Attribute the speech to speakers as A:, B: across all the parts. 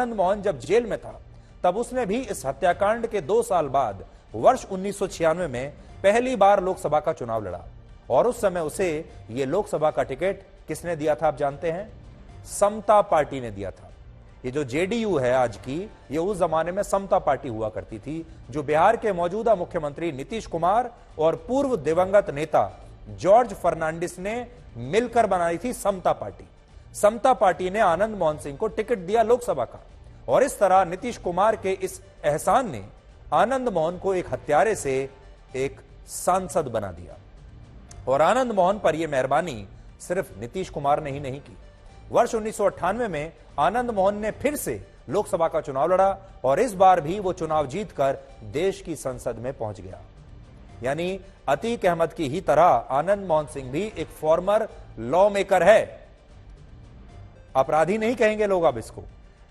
A: आनंद मोहन जब जेल में था तब उसने भी इस हत्याकांड के 2 साल बाद वर्ष 1996 में पहली बार लोकसभा का चुनाव लड़ा और उस समय उसे यह लोकसभा का टिकट किसने दिया था आप जानते हैं? समता पार्टी ने दिया था। ये जो जेडीयू है आज की, ये उस जमाने में समता पार्टी हुआ करती थी जो बिहार के मौजूदा मुख्यमंत्री नीतीश कुमार और पूर्व दिवंगत नेता जॉर्ज फर्नांडिस ने मिलकर बनाई थी समता पार्टी। समता पार्टी ने आनंद मोहन सिंह को टिकट दिया लोकसभा का और इस तरह नीतीश कुमार के इस एहसान ने आनंद मोहन को एक हत्यारे से एक सांसद बना दिया। और आनंद मोहन पर यह मेहरबानी सिर्फ नीतीश कुमार ने ही नहीं की। वर्ष 1998 में आनंद मोहन ने फिर से लोकसभा का चुनाव लड़ा और इस बार भी वो चुनाव जीतकर देश की संसद में पहुंच गया। यानी अतीक अहमद की ही तरह आनंद मोहन सिंह भी एक फॉर्मर लॉ मेकर है। अपराधी नहीं कहेंगे लोग, अब इसको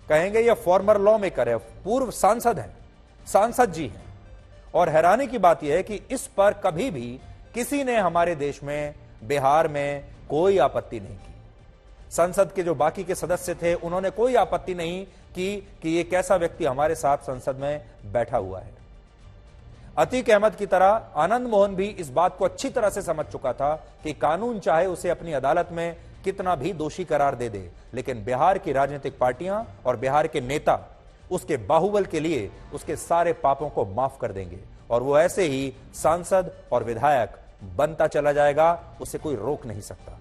A: कहेंगे ये फॉर्मर लॉ मेकर है, पूर्व सांसद है, सांसद जी हैं। और हैरानी की बात यह है कि इस पर कभी भी किसी ने हमारे देश में, बिहार में कोई आपत्ति नहीं की। संसद के जो बाकी के सदस्य थे उन्होंने कोई आपत्ति नहीं की कि ये कैसा व्यक्ति हमारे साथ संसद में बैठा हुआ है। अतीक अहमद की तरह आनंद मोहन भी इस बात को अच्छी तरह से समझ चुका था कि कानून चाहे उसे अपनी अदालत में कितना भी दोषी करार दे दे, लेकिन बिहार की राजनीतिक पार्टियां और बिहार के नेता उसके बाहुबल के लिए उसके सारे पापों को माफ कर देंगे और वो ऐसे ही सांसद और विधायक बनता चला जाएगा, उसे कोई रोक नहीं सकता।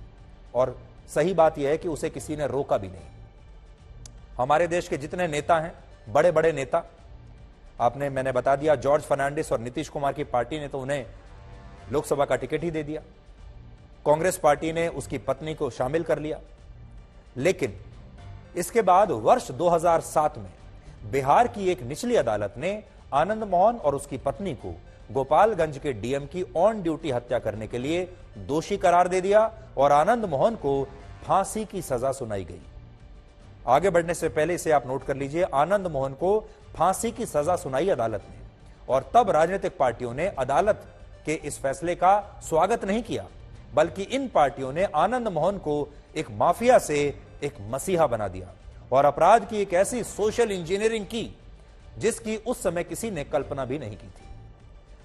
A: और सही बात यह है कि उसे किसी ने रोका भी नहीं। हमारे देश के जितने नेता हैं, बड़े बड़े नेता, मैंने बता दिया, जॉर्ज फर्नांडिस और नीतीश कुमार की पार्टी ने तो उन्हें लोकसभा का टिकट ही दे दिया। कांग्रेस पार्टी ने उसकी पत्नी को शामिल कर लिया। लेकिन इसके बाद वर्ष 2007 में बिहार की एक निचली अदालत ने आनंद मोहन और उसकी पत्नी को गोपालगंज के डीएम की ऑन ड्यूटी हत्या करने के लिए दोषी करार दे दिया और आनंद मोहन को फांसी की सजा सुनाई गई। आगे बढ़ने से पहले इसे आप नोट कर लीजिए, आनंद मोहन को फांसी की सजा सुनाई अदालत ने। और तब राजनीतिक पार्टियों ने अदालत के इस फैसले का स्वागत नहीं किया, बल्कि इन पार्टियों ने आनंद मोहन को एक माफिया से एक मसीहा बना दिया और अपराध की एक ऐसी सोशल इंजीनियरिंग की जिसकी उस समय किसी ने कल्पना भी नहीं की थी।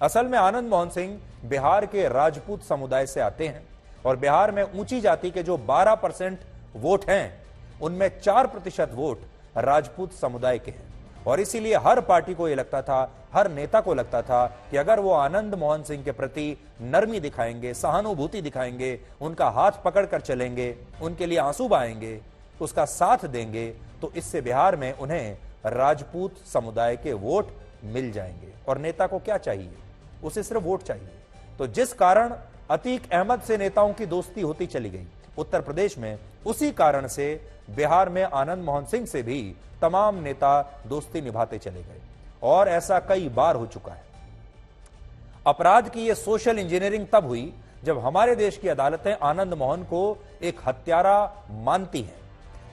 A: असल में आनंद मोहन सिंह बिहार के राजपूत समुदाय से आते हैं और बिहार में ऊंची जाति के जो 12% वोट हैं उनमें 4% वोट राजपूत समुदाय के हैं। और इसीलिए हर पार्टी को यह लगता था, हर नेता को लगता था कि अगर वो आनंद मोहन सिंह के प्रति नरमी दिखाएंगे, सहानुभूति दिखाएंगे, उनका हाथ पकड़कर चलेंगे, उनके लिए आंसू बहाएंगे, उसका साथ देंगे, तो इससे बिहार में उन्हें राजपूत समुदाय के वोट मिल जाएंगे। और नेता को क्या चाहिए? उसे सिर्फ वोट चाहिए। तो जिस कारण अतीक अहमद से नेताओं की दोस्ती होती चली गई उत्तर प्रदेश में, उसी कारण से बिहार में आनंद मोहन सिंह से भी तमाम नेता दोस्ती निभाते चले गए और ऐसा कई बार हो चुका है। अपराध की यह सोशल इंजीनियरिंग तब हुई जब हमारे देश की अदालतें आनंद मोहन को एक हत्यारा मानती हैं।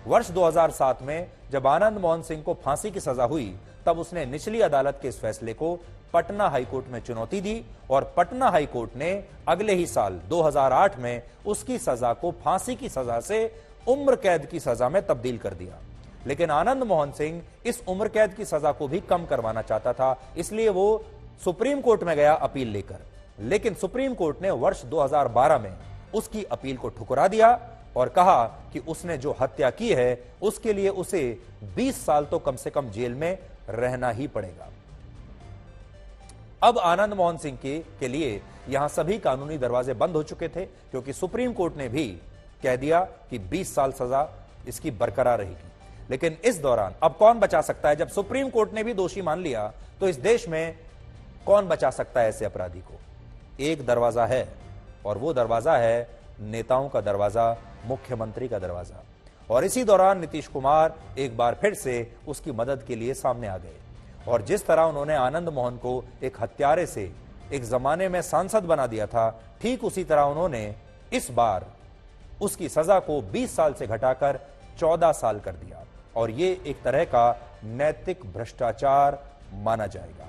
A: वर्ष 2007 में जब आनंद मोहन सिंह को फांसी की सजा हुई तब उसने निचली अदालत के इस फैसले को पटना हाईकोर्ट में चुनौती दी और पटना हाईकोर्ट ने अगले ही साल 2008 में उसकी सजा को फांसी की सजा से उम्र कैद की सजा में तब्दील कर दिया। लेकिन आनंद मोहन सिंह इस उम्र कैद की सजा को भी कम करवाना चाहता था, इसलिए वो सुप्रीम कोर्ट में गया अपील लेकर। लेकिन सुप्रीम कोर्ट ने वर्ष 2012 में उसकी अपील को ठुकरा दिया और कहा कि उसने जो हत्या की है उसके लिए उसे 20 साल तो कम से कम जेल में रहना ही पड़ेगा। अब आनंद मोहन सिंह के लिए यहां सभी कानूनी दरवाजे बंद हो चुके थे, क्योंकि सुप्रीम कोर्ट ने भी कह दिया कि 20 साल सजा इसकी बरकरार रहेगी। लेकिन इस दौरान अब कौन बचा सकता है? जब सुप्रीम कोर्ट ने भी दोषी मान लिया तो इस देश में कौन बचा सकता है ऐसे अपराधी को? एक दरवाजा है और वो दरवाजा है नेताओं का दरवाजा, मुख्यमंत्री का दरवाजा। और इसी दौरान नीतीश कुमार एक बार फिर से उसकी मदद के लिए सामने आ गए और जिस तरह उन्होंने आनंद मोहन को एक हत्यारे से एक जमाने में सांसद बना दिया था, ठीक उसी तरह उन्होंने इस बार उसकी सजा को 20 साल से घटाकर 14 साल कर दिया और ये एक तरह का नैतिक भ्रष्टाचार माना जाएगा।